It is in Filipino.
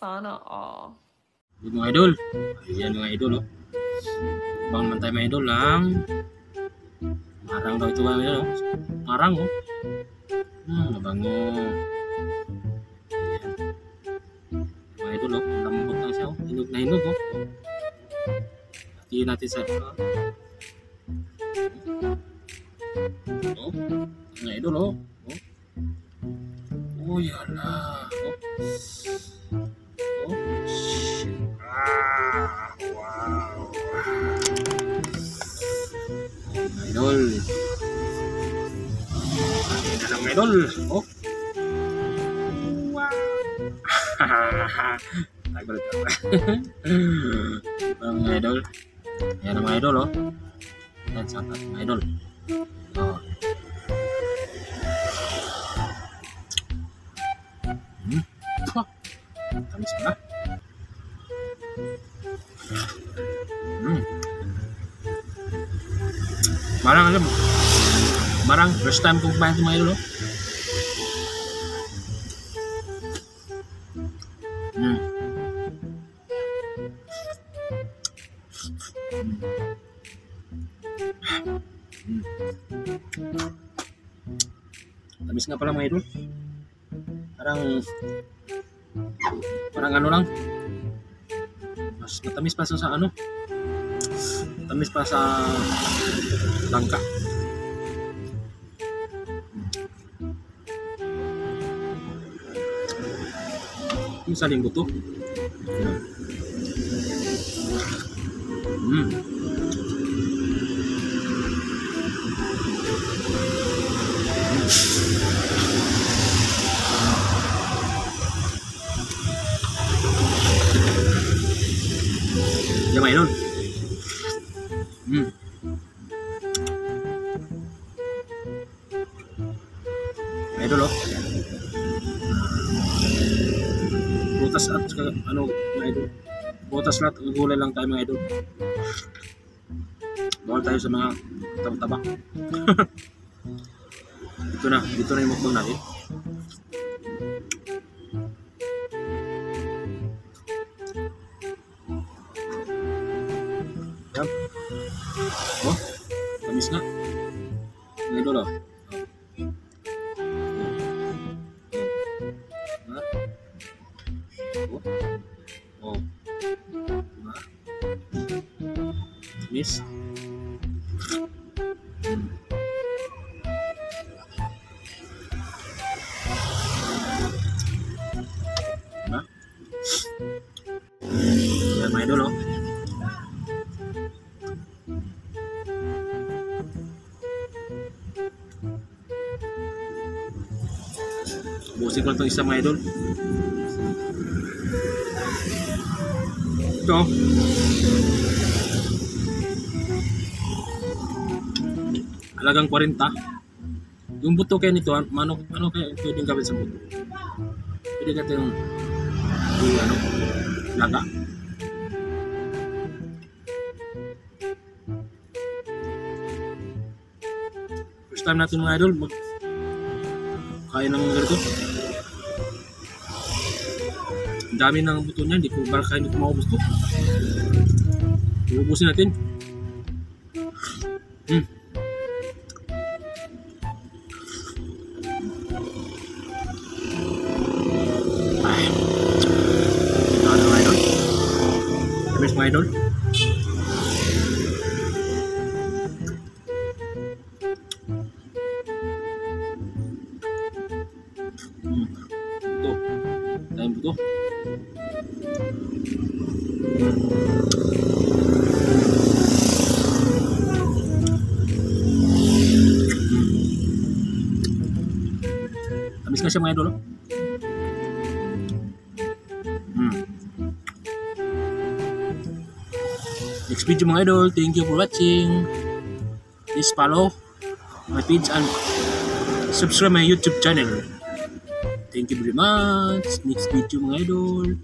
Sana all. Yung mga idol. Ayan mga idol, oh. Bang naman tayo mga idol lang. Marang daw ito mga idol, oh. Marang, oh. Mabango. Ayan. Mga idol, oh. Lambot lang siya, oh. Hinog na hinog, oh. Hatiin natin sa oh. Mga idol, oh. Oh, yala. Oh. Oh. Wow. Mga idol. Ayan na lang mga idol. Oh. Wow. Ay, balik ako. Mga idol. Ayan na mga idol, oh. Ayan, sangat mga idol. Oh. Tamis pa na. Marang first time kong kumain ito mga idol, oh. Tamis nga pala mga idol. Parang ano lang, mas matamis pa sa ano, matamis pa sa langka. Yung saling buto. Yan mga idol. Mga idol, oh. Butas at ano mga idol. Butas lahat, gulay lang tayo mga idol. Bawal tayo sa mga tabak. Dito na yung mukbang natin. Yan. Oh, tamis nga. Mga idol, oh. Oh. Diba? Tamis. Diba? Yan mga idol, oh. Busin ko lang itong isa mga idol. Ito. Halagang 40. Yung buto kayo nito, ano kayo pwedeng gawin sa buto? Pwede ka yung ano, laga. First time natin mga idol kaya ng ganito. Ang dami ng buto niya, hindi ko maubos to. Ubusin natin. Ay. Ito mga idol. Tamis mga idol. Buto. Tayong buto. Tamis nga siya mga idol, oh. Next video mga idol. Thank you for watching. Please follow my page and subscribe my YouTube channel. Thank you very much. Next video mga idol.